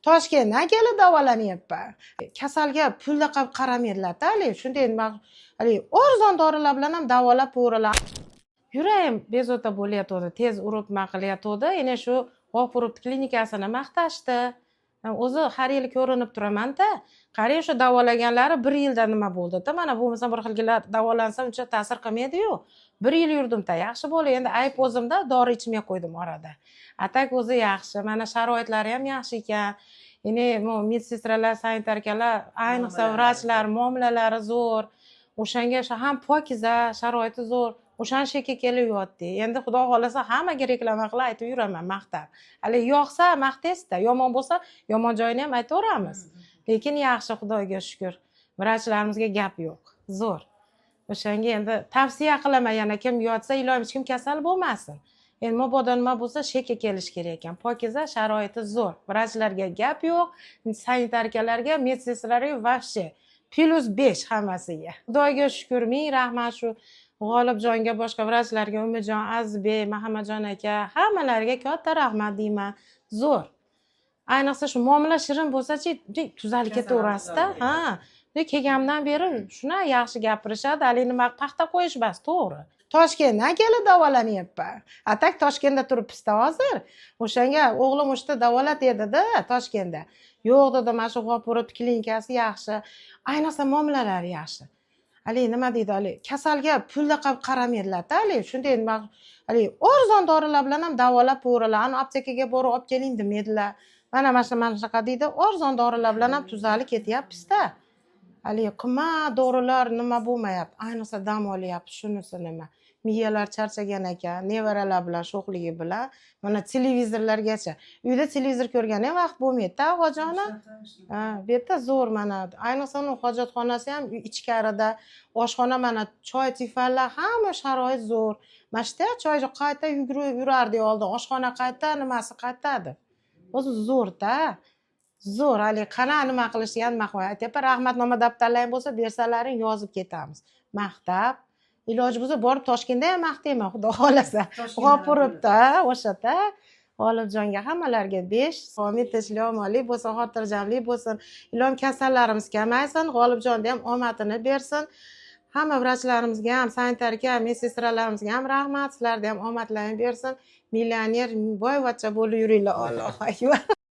Toshkentdan kelib davolanyapman. Kasalga pulda qaramaydilar-da, shunday arzon dorilar bilan ham davolab ko'ralar. Yuragim bezovta bo'layotdi, tez urib qilayotdi. Yana shu G'ofurov klinikasini maqtashdi. O'zi har yili ko'rinib turaman-da. Qarang, shu davolaganlari 1 yilda nima bo'ldi-da. Mana bo'lmasa bir xilgilar davolansam uncha ta'sir qilmaydi-yu. 1 yil yurdim-da, yaxshi bo'ldi. Endi ayb o'zimda, dori ichmay qo'ydim orada. Atak o'zi yaxshi, mana sharoitlari ham yaxshi ekan. Yine medsestralar, sanitarkalar, ayniqsa vrachlar muomalalari zo'r. O'shanga ham pokiza, sharoiti zo'r. O'shan shekka kelib yotdi. Endi xudo xolasa hammaga reklama qilib aytib yuraman, maqtab. Hali yoqsa maqtaysizda, yomon bo'lsa yomon joyini ham aytaveramiz. Lekin yaxshi, Xudoga shukr. Vrachlarimizga gap yo'q. Zo'r. O'shanga endi tavsiya qilaman, yana kim yotsa, iloyim hech kim kasal bo'lmasin. Endi mabodo nima bo'lsa shekka kelish kerak ekan. Pokiza, sharoiti zo'r. Vrachlarga gap yo'q, sanitarkalarga, medsestralarga vaqti +5 hammasiga. Xudoga shukr, ming rahmat shu G'olibjonga, boshqa vrachlarga, Umidjon, Azizbek, Muhammadjon aka, hammalariga katta rahmat deyman. Zo'r. Ayniqsa shu muomala shirin bo'lsa-chi, tuzalib ketaverasiz-da. Ha, kelganimdan beri shuna yaxshi gapirishadi. Hali nima paxta qo'yish bas, to'g'ri. Toshkentdan kelib davolanyapman. Atak Toshkentda turibsiz-da hozir. O'shanga o'g'lim o'shda davolat dedi-da, Toshkentda. Yo'q dedi, mana shu G'ofurov klinikasi yaxshi. Ayniqsa muomalalari yaxshi. Nima deydi, kasalga pulda qaramaydilar-da, shunday arzon dorilar bilan ham davolab ko'ralar. Aptekaga borib olib keling demaydilar. Mana shunaqa deydi, arzon dorilar bilan ham tuzalib ketyapmiz-da. Qimmat dorilar nima bo'lmayapti. Ayniqsa dam olyapti, shunisi nima. Miyalar charchagan ekan, nevaralar bilan sho'xligi bilan, mana televizorlargacha. Uyda televizor ko'rgani ham vaqt bo'lmaydi-da, Og'ajonim. Bu yerda zo'r mana. Ayniqsa uning hojatxonasi ham ichkarida, oshxona mana choy tifanlar, hamma sharoit zo'r. Mana shu choyga qayta yurardi oldin, oshxona qayta, nimasi qaytadi. O'zi zo'r-da. Zo'r, qana nima qilishga nima qo'yay. Aytyapman, rahmatnoma daftarlaring bo'lsa, bersalaring yozib ketamiz. Maqtab, iloji bo'lsa borib Toshkentda ham maqtayman, xudo xolasa. G'ofurovda, o'shada G'olibjonga hammalarga 5, sog'lik, tinchlik, omonlik bo'lsin, xotirjamlik bo'lsin. Ilom kasallarimiz kamaysin, G'olibjonda ham omadini bersin. Hamma vrachlarimizga ham, sanitarka, medsestralarimizga ham rahmat, sizlarga ham omadlarini bersin. Millioner, boyvachcha bo'lib yuringlar, Alloh akbar.